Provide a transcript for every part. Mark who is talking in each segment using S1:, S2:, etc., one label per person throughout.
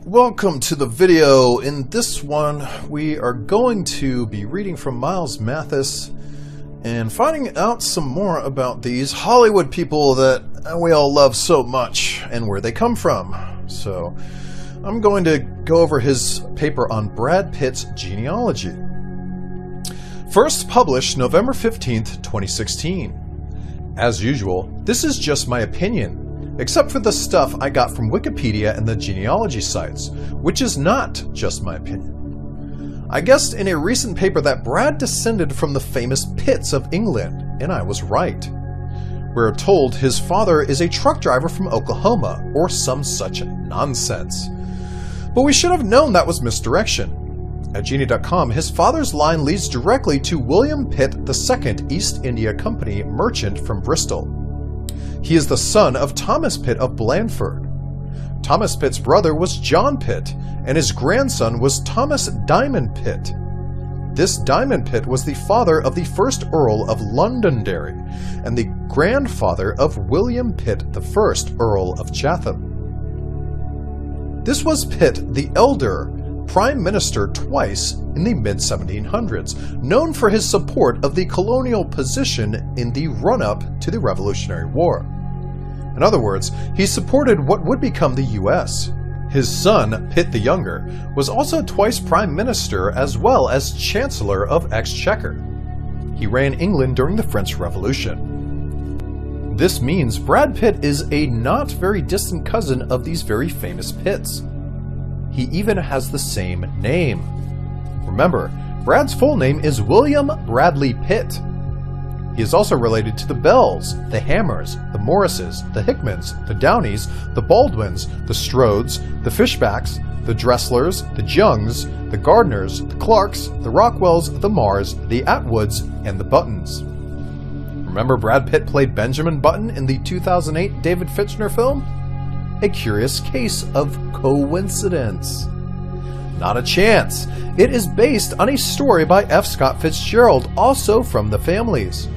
S1: Welcome to the video. In this one, we are going to be reading from Miles Mathis and finding out some more about these Hollywood people that we all love so much and where they come from. So, I'm going to go over his paper on Brad Pitts Genealogy. First published November 15th, 2016. As usual, this is just my opinion, except for the stuff I got from Wikipedia and the genealogy sites, which is not just my opinion. I guessed in a recent paper that Brad descended from the famous Pitts of England, and I was right. We're told his father is a truck driver from Oklahoma, or some such nonsense. But we should have known that was misdirection. At Genie.com, his father's line leads directly to William Pitt II, East India Company merchant from Bristol. He is the son of Thomas Pitt of Blandford. Thomas Pitt's brother was John Pitt, and his grandson was Thomas Diamond Pitt. This Diamond Pitt was the father of the first Earl of Londonderry, and the grandfather of William Pitt I, Earl of Chatham. This was Pitt the Elder, Prime Minister twice in the mid-1700s, known for his support of the colonial position in the run-up to the Revolutionary War. In other words, he supported what would become the U.S. His son, Pitt the Younger, was also twice Prime Minister as well as Chancellor of Exchequer. He ran England during the French Revolution. This means Brad Pitt is a not very distant cousin of these very famous Pitts. He even has the same name. Remember, Brad's full name is William Bradley Pitt. He is also related to the Bells, the Hammers, the Morrises, the Hickmans, the Downeys, the Baldwins, the Strodes, the Fishbacks, the Dresslers, the Jungs, the Gardners, the Clarks, the Rockwells, the Marrs, the Atwoods, and the Buttons. Remember Brad Pitt played Benjamin Button in the 2008 David Fincher film? A curious case of coincidence. Not a chance. It is based on a story by F. Scott Fitzgerald, also from the families.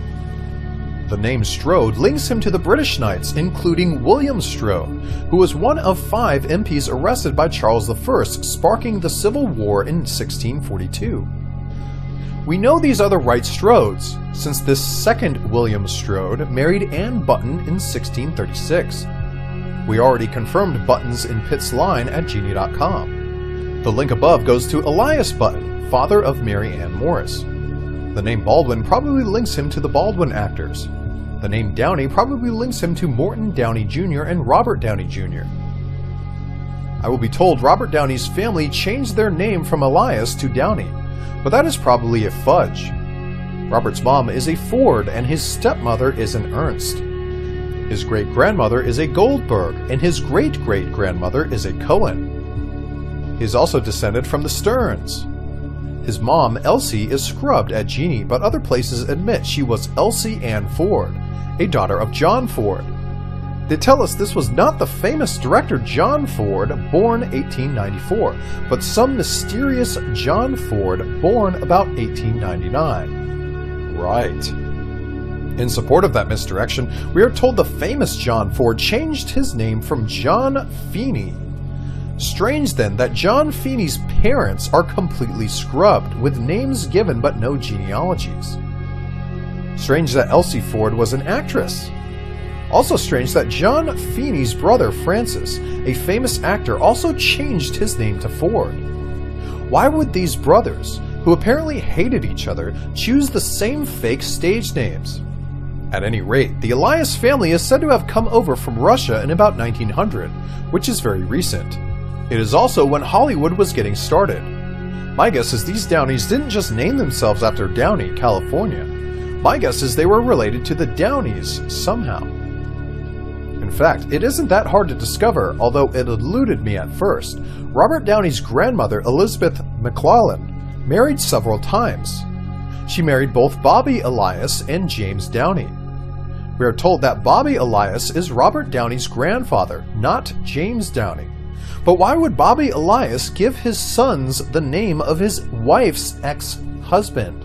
S1: The name Strode links him to the British Knights, including William Strode, who was one of 5 MPs arrested by Charles I, sparking the Civil War in 1642. We know these are the right Strodes, since this second William Strode married Anne Button in 1636. We already confirmed Buttons in Pitt's line at Genie.com. The link above goes to Elias Button, father of Mary Ann Morris. The name Baldwin probably links him to the Baldwin actors. The name Downey probably links him to Morton Downey Jr. and Robert Downey Jr. I will be told Robert Downey's family changed their name from Elias to Downey, but that is probably a fudge. Robert's mom is a Ford and his stepmother is an Ernst. His great-grandmother is a Goldberg, and his great-great-grandmother is a Cohen. He is also descended from the Stearns. His mom, Elsie, is scrubbed at Genie, but other places admit she was Elsie Ann Ford, a daughter of John Ford. They tell us this was not the famous director John Ford, born 1894, but some mysterious John Ford, born about 1899. Right. In support of that misdirection, we are told the famous John Ford changed his name from John Feeney. Strange then that John Feeney's parents are completely scrubbed, with names given but no genealogies. Strange that Elsie Ford was an actress. Also strange that John Feeney's brother Francis, a famous actor, also changed his name to Ford. Why would these brothers, who apparently hated each other, choose the same fake stage names? At any rate, the Elias family is said to have come over from Russia in about 1900, which is very recent. It is also when Hollywood was getting started. My guess is these Downeys didn't just name themselves after Downey, California. My guess is they were related to the Downeys somehow. In fact, it isn't that hard to discover, although it eluded me at first. Robert Downey's grandmother, Elizabeth McClellan, married several times. She married both Bobby Elias and James Downey. We are told that Bobby Elias is Robert Downey's grandfather, not James Downey. But why would Bobby Elias give his sons the name of his wife's ex-husband?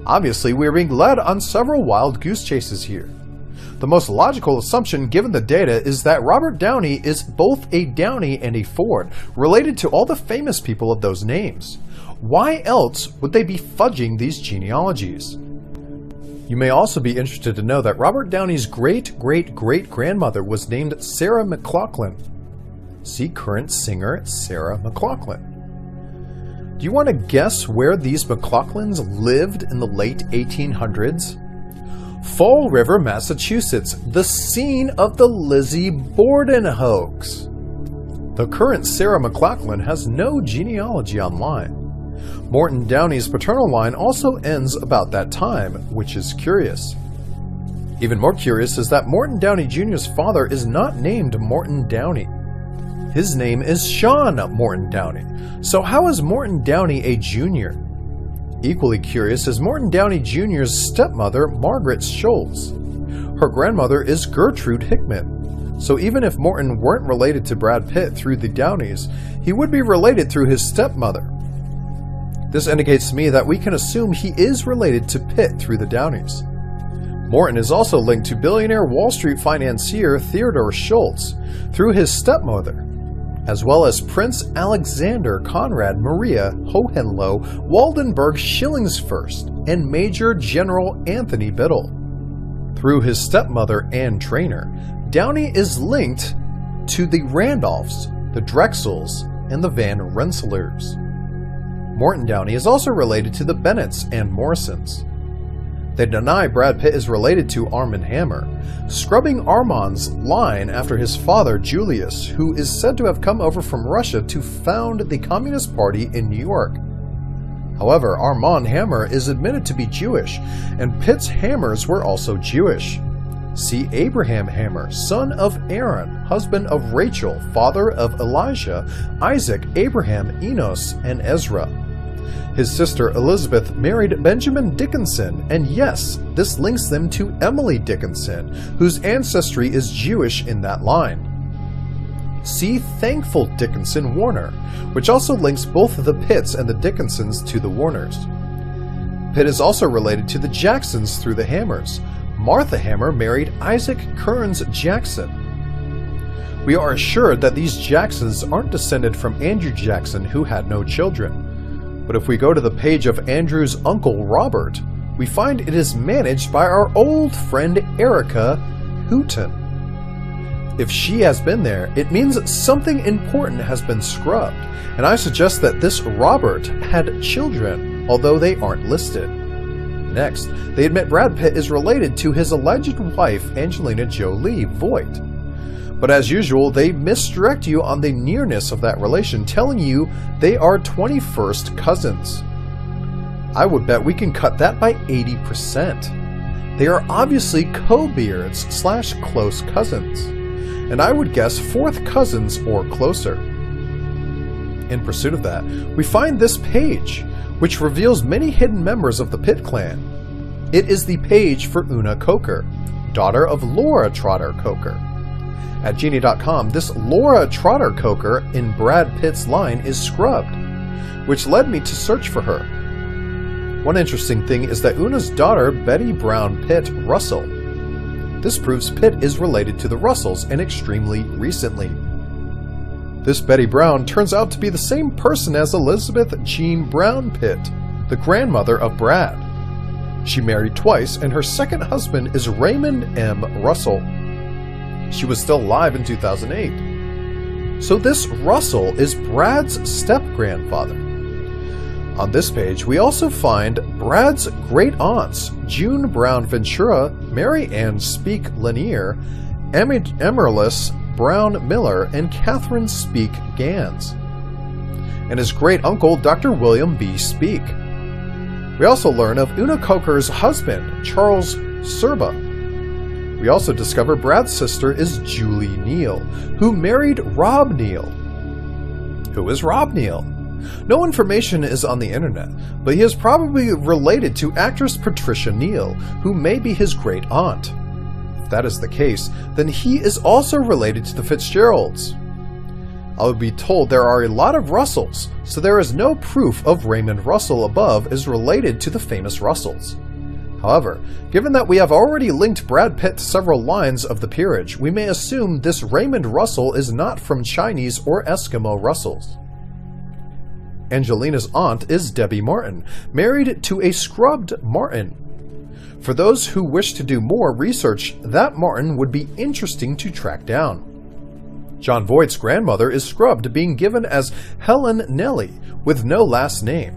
S1: Obviously, we are being led on several wild goose chases here. The most logical assumption given the data is that Robert Downey is both a Downey and a Ford, related to all the famous people of those names. Why else would they be fudging these genealogies? You may also be interested to know that Robert Downey's great-great-great-grandmother was named Sarah McLachlan. See current singer Sarah McLachlan. Do you want to guess where these McLachlans lived in the late 1800s? Fall River, Massachusetts, the scene of the Lizzie Borden hoax. The current Sarah McLachlan has no genealogy online. Morton Downey's paternal line also ends about that time, which is curious. Even more curious is that Morton Downey Jr.'s father is not named Morton Downey. His name is Sean Morton Downey. So how is Morton Downey a junior? Equally curious is Morton Downey Jr.'s stepmother, Margaret Schultz. Her grandmother is Gertrude Hickman. So even if Morton weren't related to Brad Pitt through the Downeys, he would be related through his stepmother. This indicates to me that we can assume he is related to Pitt through the Downeys. Morton is also linked to billionaire Wall Street financier Theodore Schultz through his stepmother, as well as Prince Alexander Conrad Maria Hohenlohe Waldenberg Schillingsfürst and Major General Anthony Biddle. Through his stepmother Anne Traynor, Downey is linked to the Randolphs, the Drexels, and the Van Rensselaers. Morton Downey is also related to the Bennetts and Morrisons. They deny Brad Pitt is related to Armand Hammer, scrubbing Armand's line after his father Julius, who is said to have come over from Russia to found the Communist Party in New York. However, Armand Hammer is admitted to be Jewish, and Pitt's Hammers were also Jewish. See Abraham Hammer, son of Aaron, husband of Rachel, father of Elijah, Isaac, Abraham, Enos, and Ezra. His sister Elizabeth married Benjamin Dickinson, and yes, this links them to Emily Dickinson, whose ancestry is Jewish in that line. See Thankful Dickinson Warner, which also links both the Pitts and the Dickinsons to the Warners. Pitt is also related to the Jacksons through the Hammers. Martha Hammer married Isaac Kearns Jackson. We are assured that these Jacksons aren't descended from Andrew Jackson, who had no children. But if we go to the page of Andrew's uncle Robert, we find it is managed by our old friend Erica Houghton. If she has been there, it means something important has been scrubbed, and I suggest that this Robert had children, although they aren't listed. Next, they admit Brad Pitt is related to his alleged wife Angelina Jolie, Voight. But as usual, they misdirect you on the nearness of that relation, telling you they are 21st cousins. I would bet we can cut that by 80%. They are obviously co-beards / close cousins, and I would guess 4th cousins or closer. In pursuit of that, we find this page, which reveals many hidden members of the Pitt clan. It is the page for Una Coker, daughter of Laura Trotter Coker. At Genie.com, this Laura Trotter Coker in Brad Pitt's line is scrubbed, which led me to search for her. One interesting thing is that Una's daughter, Betty Brown Pitt Russell. This proves Pitt is related to the Russells and extremely recently. This Betty Brown turns out to be the same person as Elizabeth Jean Brown Pitt, the grandmother of Brad. She married twice, and her second husband is Raymond M. Russell. She was still alive in 2008. So this Russell is Brad's step-grandfather. On this page, we also find Brad's great-aunts, June Brown Ventura, Mary Ann Speake Lanier, Emerlis Brown Miller, and Catherine Speake Gans, and his great-uncle, Dr. William B. Speake. We also learn of Una Coker's husband, Charles Serba. We also discover Brad's sister is Julie Neal, who married Rob Neal. Who is Rob Neal? No information is on the internet, but he is probably related to actress Patricia Neal, who may be his great-aunt. If that is the case, then he is also related to the Fitzgeralds. I would be told there are a lot of Russells, so there is no proof of Raymond Russell above is related to the famous Russells. However, given that we have already linked Brad Pitt to several lines of the peerage, we may assume this Raymond Russell is not from Chinese or Eskimo Russells. Angelina's aunt is Debbie Martin, married to a scrubbed Martin. For those who wish to do more research, that Martin would be interesting to track down. John Voight's grandmother is scrubbed, being given as Helen Nellie, with no last name.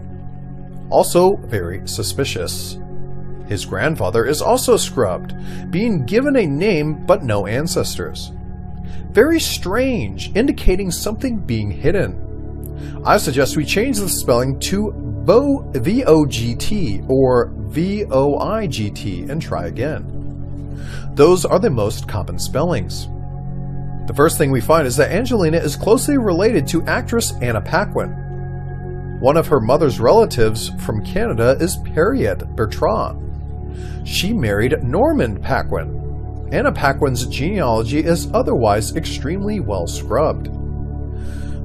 S1: Also very suspicious. His grandfather is also scrubbed, being given a name but no ancestors. Very strange, indicating something being hidden. I suggest we change the spelling to V-O-G-T or V-O-I-G-T and try again. Those are the most common spellings. The first thing we find is that Angelina is closely related to actress Anna Paquin. One of her mother's relatives from Canada is Harriet Bertrand. She married Norman Paquin. Anna Paquin's genealogy is otherwise extremely well scrubbed.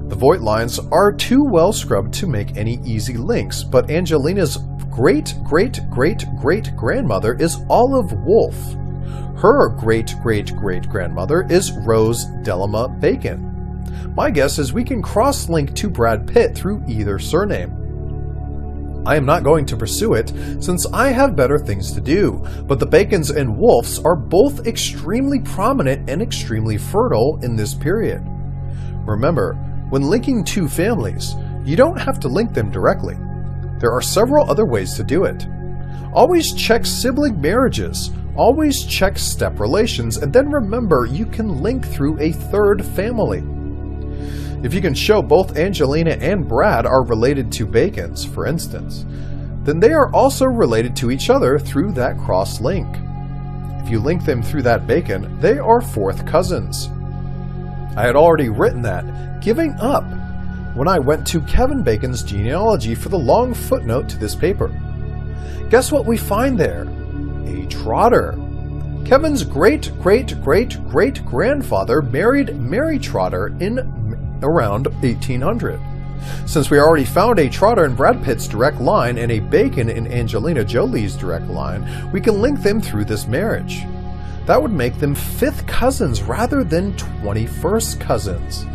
S1: The Voight lines are too well scrubbed to make any easy links, but Angelina's great-great-great-great-grandmother is Olive Wolfe. Her great-great-great-grandmother is Rose Delama Bacon. My guess is we can cross-link to Brad Pitt through either surname. I am not going to pursue it, since I have better things to do, but the Bacons and Wolfes are both extremely prominent and extremely fertile in this period. Remember, when linking two families, you don't have to link them directly. There are several other ways to do it. Always check sibling marriages, always check step relations, and then remember you can link through a third family. If you can show both Angelina and Brad are related to Bacons, for instance, then they are also related to each other through that cross-link. If you link them through that Bacon, they are fourth cousins. I had already written that, giving up, when I went to Kevin Bacon's genealogy for the long footnote to this paper. Guess what we find there? A Trotter. Kevin's great-great-great-great-grandfather married Mary Trotter in around 1800. Since we already found a Trotter in Brad Pitt's direct line and a Bacon in Angelina Jolie's direct line, we can link them through this marriage. That would make them 5th cousins rather than 21st cousins.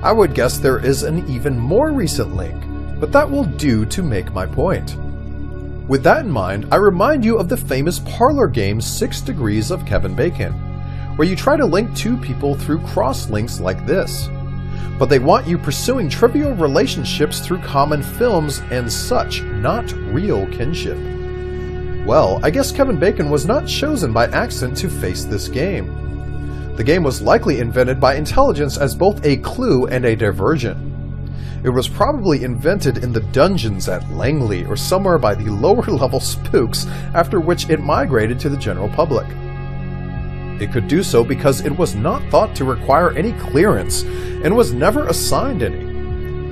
S1: I would guess there is an even more recent link, but that will do to make my point. With that in mind, I remind you of the famous parlor game 6 Degrees of Kevin Bacon, where you try to link two people through cross-links like this. But they want you pursuing trivial relationships through common films and such, not real kinship. Well, I guess Kevin Bacon was not chosen by accident to face this game. The game was likely invented by intelligence as both a clue and a diversion. It was probably invented in the dungeons at Langley or somewhere by the lower level spooks, after which it migrated to the general public. It could do so because it was not thought to require any clearance and was never assigned any.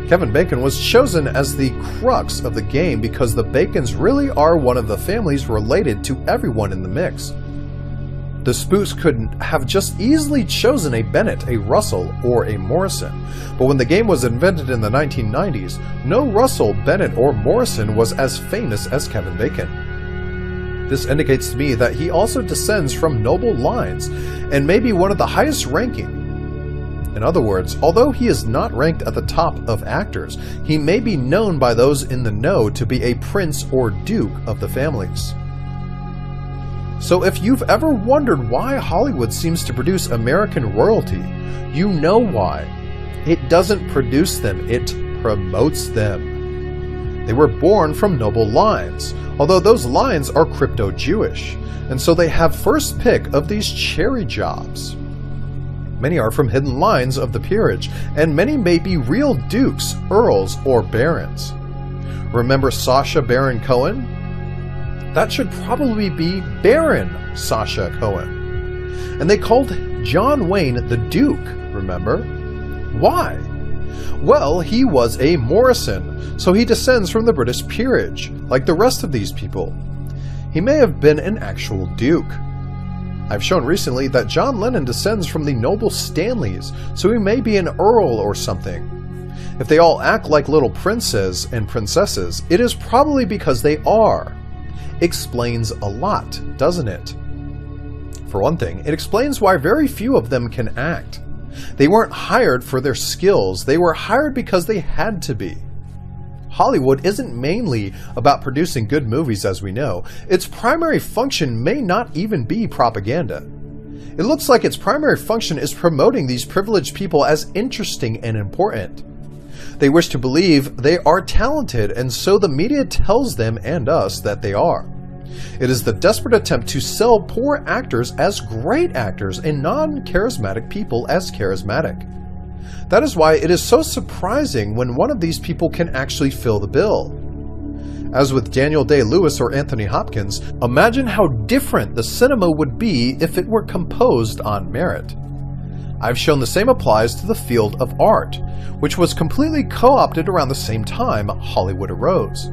S1: Kevin Bacon was chosen as the crux of the game because the Bacons really are one of the families related to everyone in the mix. The spooks could have just easily chosen a Bennett, a Russell, or a Morrison, but when the game was invented in the 1990s, no Russell, Bennett, or Morrison was as famous as Kevin Bacon. This indicates to me that he also descends from noble lines, and may be one of the highest ranking. In other words, although he is not ranked at the top of actors, he may be known by those in the know to be a prince or duke of the families. So if you've ever wondered why Hollywood seems to produce American royalty, you know why. It doesn't produce them, it promotes them. They were born from noble lines, although those lines are crypto-Jewish, and so they have first pick of these cherry jobs. Many are from hidden lines of the peerage, and many may be real dukes, earls, or barons. Remember Sacha Baron Cohen? That should probably be Baron Sacha Cohen. And they called John Wayne the Duke, remember? Why? Well, he was a Morrison, so he descends from the British peerage, like the rest of these people. He may have been an actual duke. I've shown recently that John Lennon descends from the noble Stanleys, so he may be an earl or something. If they all act like little princes and princesses, it is probably because they are. explains a lot, doesn't it? For one thing, it explains why very few of them can act. They weren't hired for their skills, they were hired because they had to be. Hollywood isn't mainly about producing good movies, as we know. Its primary function may not even be propaganda. It looks like its primary function is promoting these privileged people as interesting and important. They wish to believe they are talented, and so the media tells them and us that they are. It is the desperate attempt to sell poor actors as great actors and non-charismatic people as charismatic. That is why it is so surprising when one of these people can actually fill the bill. As with Daniel Day-Lewis or Anthony Hopkins, imagine how different the cinema would be if it were composed on merit. I've shown the same applies to the field of art, which was completely co-opted around the same time Hollywood arose.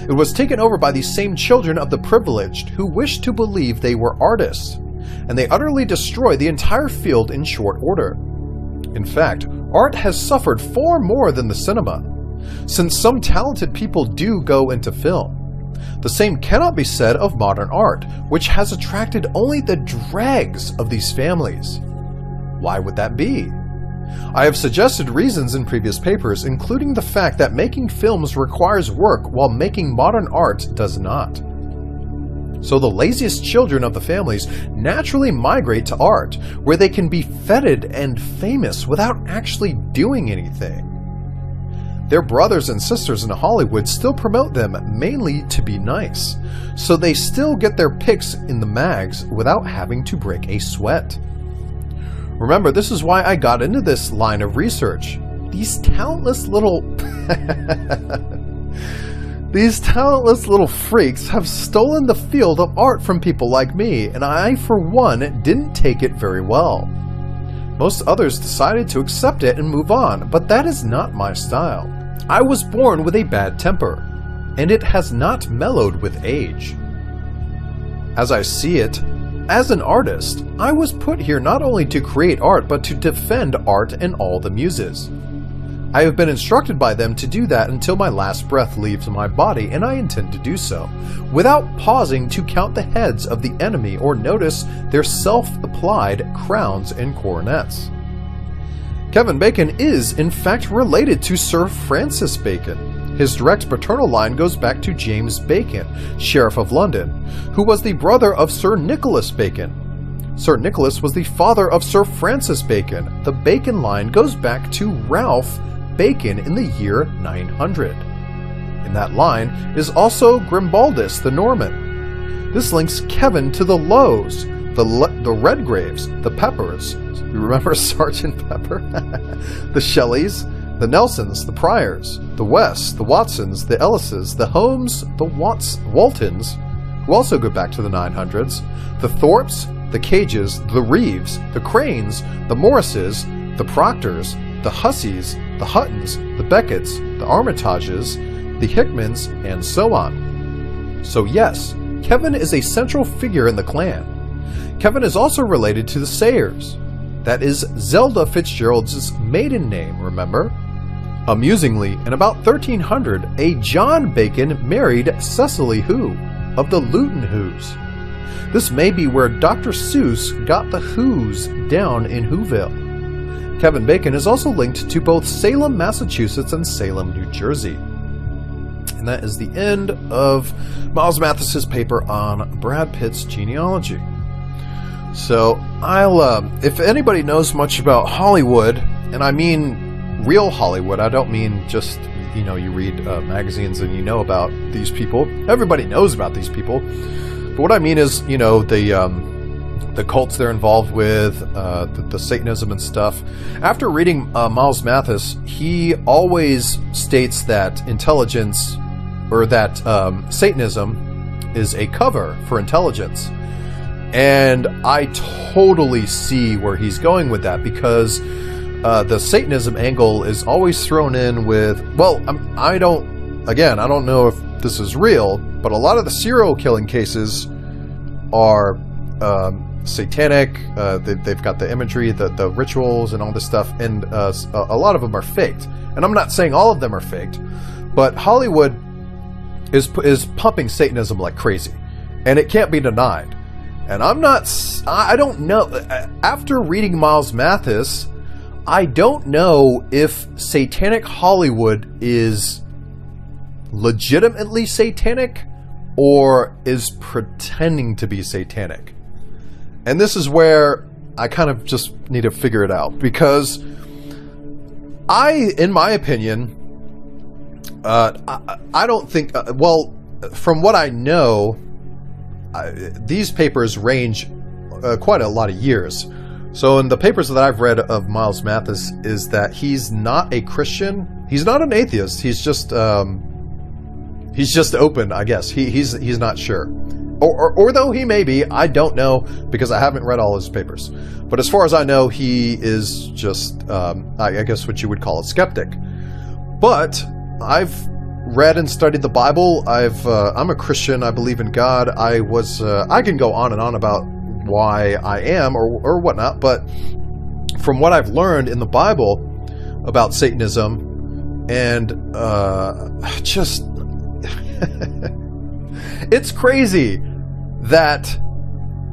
S1: It was taken over by these same children of the privileged who wished to believe they were artists, and they utterly destroyed the entire field in short order. In fact, art has suffered far more than the cinema, since some talented people do go into film. The same cannot be said of modern art, which has attracted only the dregs of these families. Why would that be? I have suggested reasons in previous papers, including the fact that making films requires work while making modern art does not. So the laziest children of the families naturally migrate to art, where they can be feted and famous without actually doing anything. Their brothers and sisters in Hollywood still promote them mainly to be nice, so they still get their pics in the mags without having to break a sweat. Remember, this is why I got into this line of research. These talentless little freaks have stolen the field of art from people like me, and I, for one, didn't take it very well. Most others decided to accept it and move on, but that is not my style. I was born with a bad temper, and it has not mellowed with age. As I see it, as an artist, I was put here not only to create art, but to defend art and all the muses. I have been instructed by them to do that until my last breath leaves my body, and I intend to do so, without pausing to count the heads of the enemy or notice their self-applied crowns and coronets. Kevin Bacon is, in fact, related to Sir Francis Bacon. His direct paternal line goes back to James Bacon, Sheriff of London, who was the brother of Sir Nicholas Bacon. Sir Nicholas was the father of Sir Francis Bacon. The Bacon line goes back to Ralph Bacon in the year 900. In that line is also Grimbaldus the Norman. This links Kevin to the Lowes, the Redgraves, the Peppers. You remember Sergeant Pepper? The Shelleys, the Nelsons, the Pryors, the Wests, the Watsons, the Ellises, the Holmes, the Waltons, who also go back to the 900s, the Thorpes, the Cages, the Reeves, the Cranes, the Morrises, the Proctors, the Hussies, the Huttons, the Becketts, the Armitages, the Hickmans, and so on. So yes, Kevin is a central figure in the clan. Kevin is also related to the Sayers. That is Zelda Fitzgerald's maiden name, remember? Amusingly, in about 1300, a John Bacon married Cecily Who, of the Luton Whos. This may be where Dr. Seuss got the Whos down in Whoville. Kevin Bacon is also linked to both Salem, Massachusetts and Salem, New Jersey. And that is the end of Miles Mathis's paper on Brad Pitts Genealogy. So if anybody knows much about Hollywood, and I mean real Hollywood, I don't mean just, you read magazines and you know about these people. Everybody knows about these people. But what I mean is, the cults they're involved with, the Satanism and stuff. After reading Miles Mathis, he always states that intelligence, or that Satanism is a cover for intelligence. And I totally see where he's going with that, because the Satanism angle is always thrown in with, I don't know if this is real, but a lot of the serial killing cases are satanic. They've got the imagery, the rituals, and all this stuff, and a lot of them are faked. And I'm not saying all of them are faked, but Hollywood is pumping Satanism like crazy, and it can't be denied. And I don't know. After reading Miles Mathis, I don't know if Satanic Hollywood is legitimately satanic or is pretending to be satanic. And this is where I kind of just need to figure it out, because in my opinion, I don't think, from what I know, these papers range quite a lot of years. So in the papers that I've read of Miles Mathis is that he's not a Christian. He's not an atheist. He's just open, I guess. He's not sure. Or though he may be, I don't know, because I haven't read all his papers. But as far as I know, he is just, I guess what you would call a skeptic. But I've read and studied the Bible. I'm a Christian. I believe in God. I can go on and on about why I am or whatnot, but from what I've learned in the Bible about Satanism, and just it's crazy that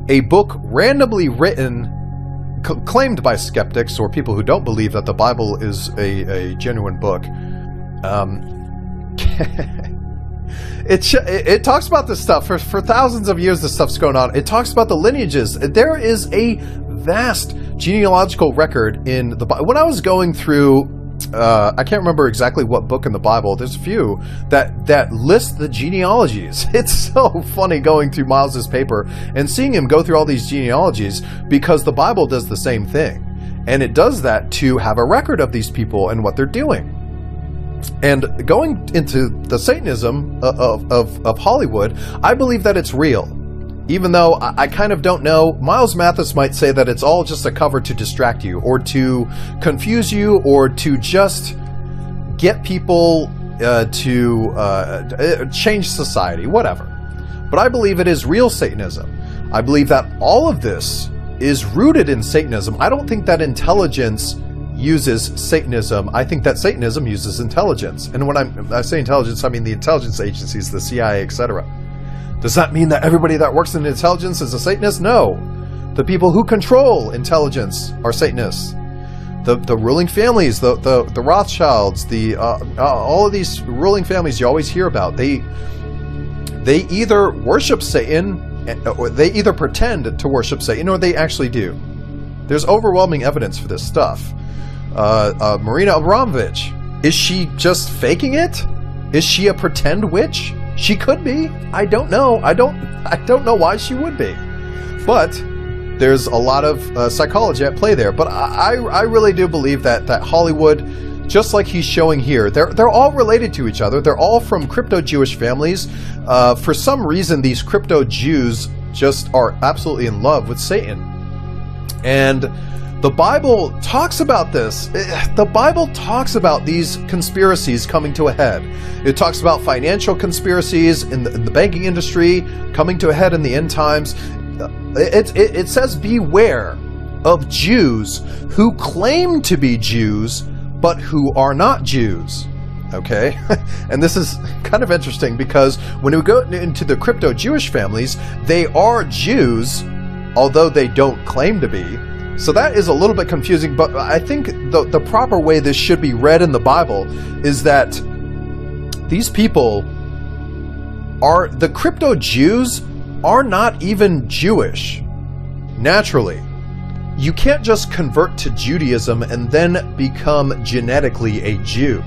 S1: a book randomly written, claimed by skeptics or people who don't believe that the Bible is a genuine book, it talks about this stuff for thousands of years. This stuff's going on. It talks about the lineages. There is a vast genealogical record in the Bible. When I was going through, I can't remember exactly what book in the Bible. There's a few that list the genealogies. It's so funny going through Miles's paper and seeing him go through all these genealogies, because the Bible does the same thing, and it does that to have a record of these people and what they're doing. And going into the Satanism of Hollywood, I believe that it's real. Even though I kind of don't know, Miles Mathis might say that it's all just a cover to distract you, or to confuse you, or to just get people to change society, whatever. But I believe it is real Satanism. I believe that all of this is rooted in Satanism. I don't think that intelligence uses Satanism. I think that Satanism uses intelligence. And when I say intelligence, I mean the intelligence agencies, the CIA, etc. Does that mean that everybody that works in intelligence is a Satanist? No. The people who control intelligence are Satanists. The ruling families, the Rothschilds, all of these ruling families you always hear about, they either worship Satan, or they either pretend to worship Satan, or they actually do. There's overwhelming evidence for this stuff. Marina Abramovich, is she just faking it? Is she a pretend witch? She could be. I don't know. I don't know why she would be. But there's a lot of psychology at play there. But I really do believe that Hollywood, just like he's showing here, they're all related to each other. They're all from crypto-Jewish families. For some reason, these crypto-Jews just are absolutely in love with Satan. And the Bible talks about this. The Bible talks about these conspiracies coming to a head. It talks about financial conspiracies in the banking industry coming to a head in the end times. It says, beware of Jews who claim to be Jews, but who are not Jews. Okay? And this is kind of interesting, because when we go into the crypto-Jewish families, they are Jews, although they don't claim to be. So that is a little bit confusing, but I think the proper way this should be read in the Bible is that these people the crypto-Jews are not even Jewish, naturally. You can't just convert to Judaism and then become genetically a Jew.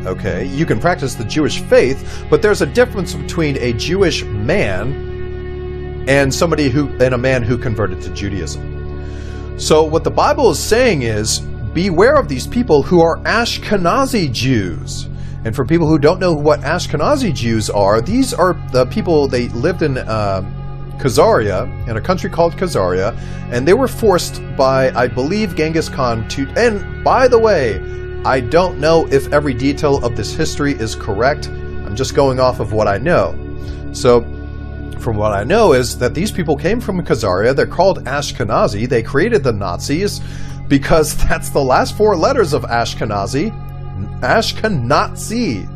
S1: Okay, you can practice the Jewish faith, but there's a difference between a Jewish man and a man who converted to Judaism. So what the Bible is saying is, beware of these people who are Ashkenazi Jews. And for people who don't know what Ashkenazi Jews are, these are the people, they lived in Khazaria, in a country called Khazaria, and they were forced by, I believe, Genghis Khan to, and by the way, I don't know if every detail of this history is correct. I'm just going off of what I know. So, from what I know is that these people came from Khazaria. They're called Ashkenazi. They created the Nazis because that's the last four letters of Ashkenazi. Ashkenazi.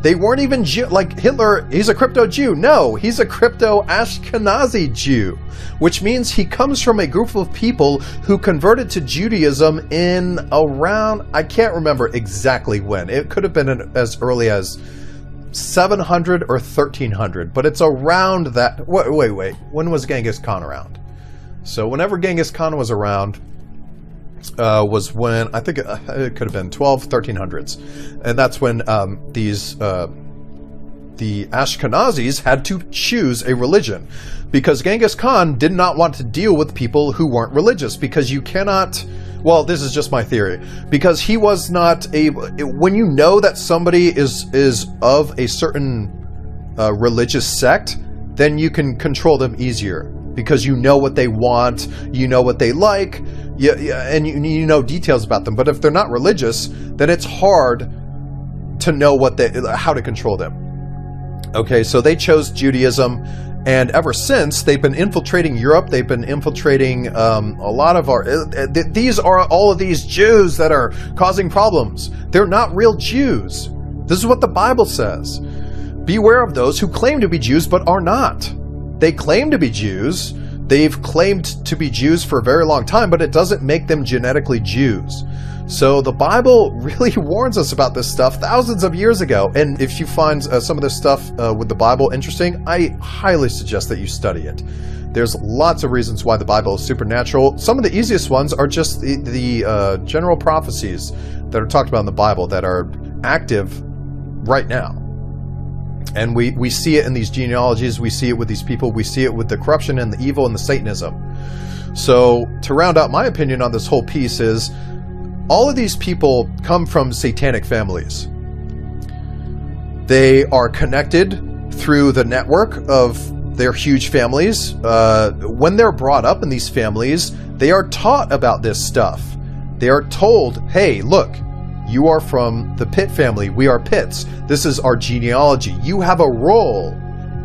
S1: They weren't even Jew, like Hitler, he's a crypto Jew. No, he's a crypto Ashkenazi Jew, which means he comes from a group of people who converted to Judaism in around, I can't remember exactly when. It could have been as early as 700 or 1300, but it's around that. Wait. When was Genghis Khan around? So whenever Genghis Khan was around, was when, I think it could have been 1300s. And that's when the Ashkenazis had to choose a religion, because Genghis Khan did not want to deal with people who weren't religious, because you cannot, well, this is just my theory, because he was not able, when you know that somebody is of a certain religious sect, then you can control them easier, because you know what they want, you know what they like, and you know details about them. But if they're not religious, then it's hard to know how to control them. Okay, so they chose Judaism, and ever since, they've been infiltrating Europe. They've been infiltrating a lot of our... These are all of these Jews that are causing problems. They're not real Jews. This is what the Bible says. Beware of those who claim to be Jews but are not. They claim to be Jews. They've claimed to be Jews for a very long time, but it doesn't make them genetically Jews. So the Bible really warns us about this stuff thousands of years ago. And if you find some of this stuff with the Bible interesting, I highly suggest that you study it. There's lots of reasons why the Bible is supernatural. Some of the easiest ones are just the general prophecies that are talked about in the Bible that are active right now. And we see it in these genealogies, we see it with these people, we see it with the corruption and the evil and the Satanism. So to round out my opinion on this whole piece is, all of these people come from satanic families. They are connected through the network of their huge families. When they're brought up in these families, they are taught about this stuff. They are told, hey, look, you are from the Pitt family. We are Pitts. This is our genealogy. You have a role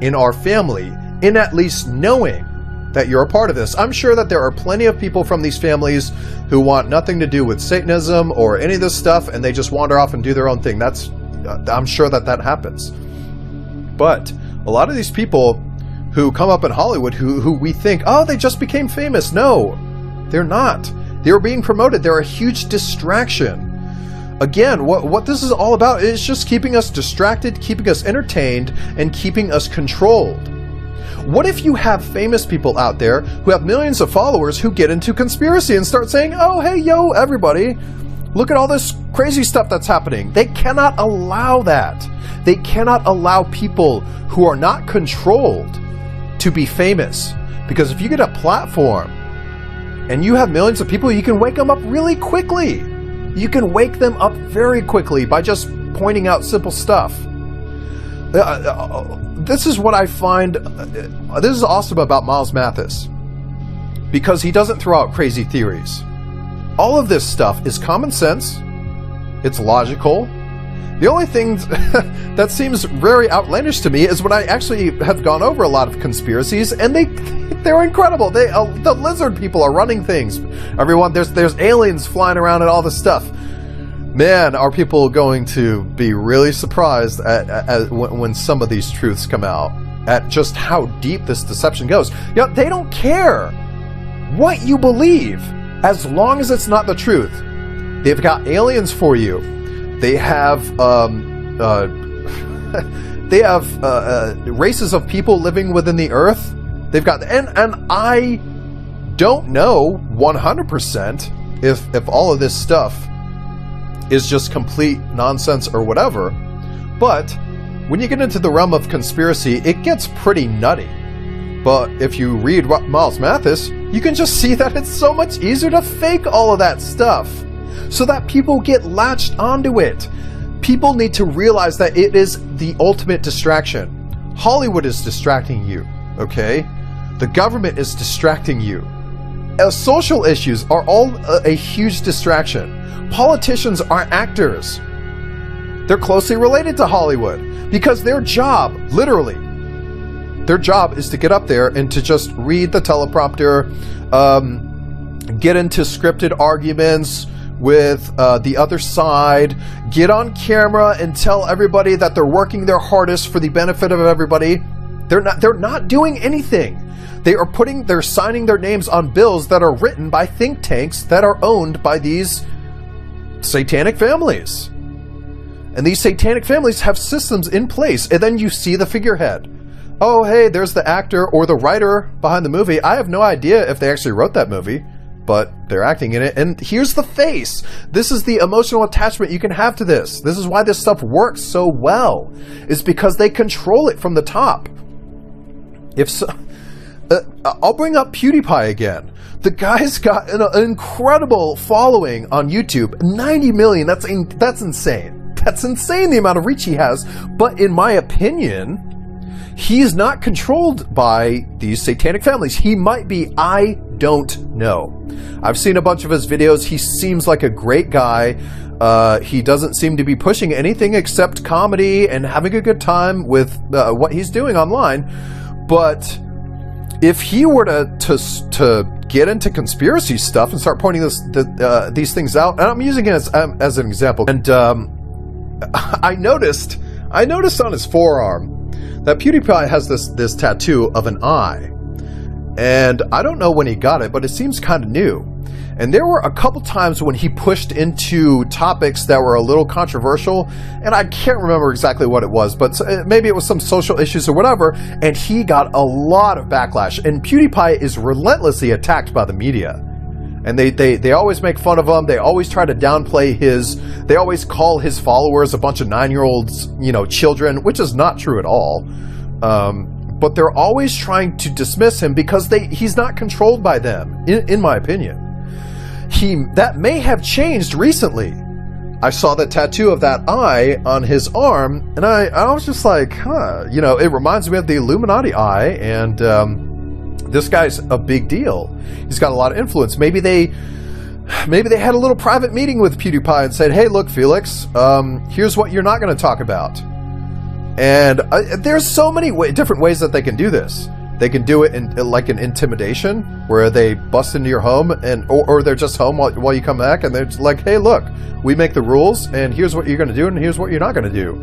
S1: in our family in at least knowing that you're a part of this. I'm sure that there are plenty of people from these families who want nothing to do with Satanism or any of this stuff, and they just wander off and do their own thing. I'm sure that happens. But a lot of these people who come up in Hollywood who we think, oh, they just became famous. No, they're not. They're being promoted. They're a huge distraction. Again, what this is all about is just keeping us distracted, keeping us entertained, and keeping us controlled. What if you have famous people out there who have millions of followers who get into conspiracy and start saying, oh, hey, yo, everybody, look at all this crazy stuff that's happening. They cannot allow that. They cannot allow people who are not controlled to be famous. Because if you get a platform and you have millions of people, you can wake them up really quickly. You can wake them up very quickly by just pointing out simple stuff. This is what I find, this is awesome about Miles Mathis, because he doesn't throw out crazy theories. All of this stuff is common sense, it's logical. The only thing that seems very outlandish to me is when I actually have gone over a lot of conspiracies, and they're incredible. The lizard people are running things. Everyone, there's aliens flying around and all this stuff. Man, are people going to be really surprised when some of these truths come out, at just how deep this deception goes. You know, they don't care what you believe, as long as it's not the truth. They've got aliens for you. They have races of people living within the earth. They've got, and I don't know 100% if all of this stuff is just complete nonsense or whatever, but when you get into the realm of conspiracy, it gets pretty nutty. But if you read Miles Mathis, you can just see that it's so much easier to fake all of that stuff, so that people get latched onto it. People need to realize that it is the ultimate distraction. Hollywood is distracting you, okay? The government is distracting you. Social issues are all a huge distraction. Politicians are actors. They're closely related to Hollywood, because their job, literally, their job is to get up there and to just read the teleprompter, get into scripted arguments with the other side, get on camera and tell everybody that they're working their hardest for the benefit of everybody. They're not doing anything. They're signing their names on bills that are written by think tanks that are owned by these satanic families. And these satanic families have systems in place. And then you see the figurehead. Oh, hey, there's the actor or the writer behind the movie. I have no idea if they actually wrote that movie, but they're acting in it. And here's the face. This is the emotional attachment you can have to this. This is why this stuff works so well. It's because they control it from the top. I'll bring up PewDiePie again. The guy's got an incredible following on YouTube. 90 million. That's insane. That's insane, the amount of reach he has. But in my opinion, he's not controlled by these satanic families. He might be. I don't know. I've seen a bunch of his videos. He seems like a great guy. He doesn't seem to be pushing anything except comedy and having a good time with what he's doing online. But if he were to get into conspiracy stuff and start pointing these things out, and I'm using it as an example, and I noticed on his forearm that PewDiePie has this tattoo of an eye, and I don't know when he got it, but it seems kind of new. And there were a couple times when he pushed into topics that were a little controversial, and I can't remember exactly what it was, but maybe it was some social issues or whatever, and he got a lot of backlash. And PewDiePie is relentlessly attacked by the media. And they always make fun of him. They always try to downplay they always call his followers a bunch of 9-year-olds, children, which is not true at all. But they're always trying to dismiss him because he's not controlled by them, in my opinion. That may have changed recently. I saw the tattoo of that eye on his arm, and I was just like, it reminds me of the Illuminati eye, and this guy's a big deal. He's got a lot of influence. Maybe they had a little private meeting with PewDiePie and said, hey, look, Felix, here's what you're not going to talk about. And there's so many different ways that they can do this. They can do it in like an intimidation, where they bust into your home, or they're just home while you come back, and they're just like, hey, look, we make the rules, and here's what you're going to do, and here's what you're not going to do.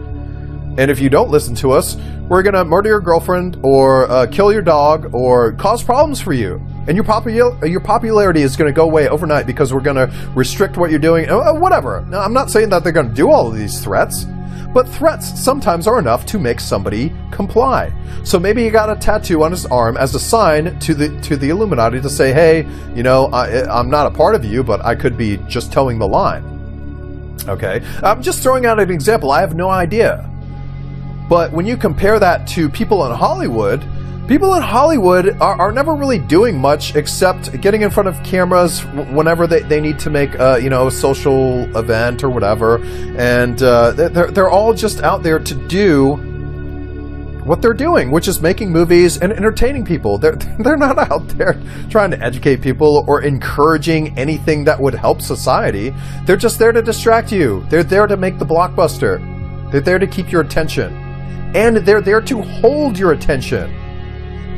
S1: And if you don't listen to us, we're going to murder your girlfriend, or kill your dog, or cause problems for you. And your popularity is going to go away overnight because we're going to restrict what you're doing, whatever. Now, I'm not saying that they're going to do all of these threats, but threats sometimes are enough to make somebody comply. So maybe he got a tattoo on his arm as a sign to the Illuminati to say, hey, I'm not a part of you, but I could be just towing the line. Okay? I'm just throwing out an example. I have no idea. But when you compare that to people in Hollywood are never really doing much except getting in front of cameras whenever they need to make a social event or whatever, and they're all just out there to do what they're doing, which is making movies and entertaining people. They're not out there trying to educate people or encouraging anything that would help society. They're just there to distract you. They're there to make the blockbuster. They're there to keep your attention, and they're there to hold your attention.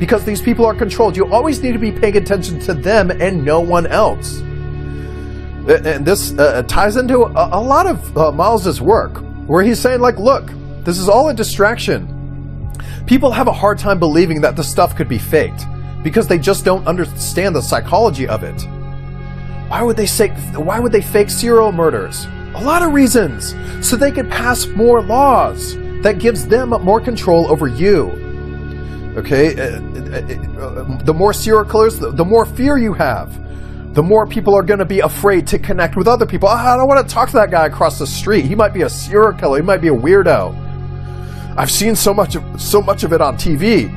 S1: Because these people are controlled. You always need to be paying attention to them and no one else. And this ties into a lot of Miles's work, where he's saying, like, look, this is all a distraction. People have a hard time believing that this stuff could be faked because they just don't understand the psychology of it. Why would they fake serial murders? A lot of reasons. So they could pass more laws that gives them more control over you. Okay, the more serial killers, the more fear you have. The more people are going to be afraid to connect with other people. I don't want to talk to that guy across the street. He might be a serial killer. He might be a weirdo. I've seen so much of it on TV.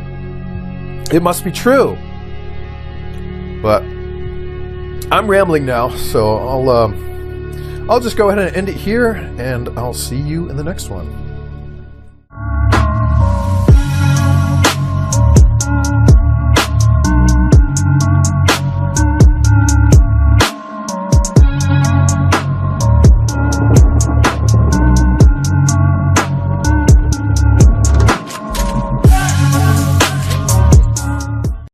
S1: It must be true. But I'm rambling now, so I'll just go ahead and end it here, and I'll see you in the next one.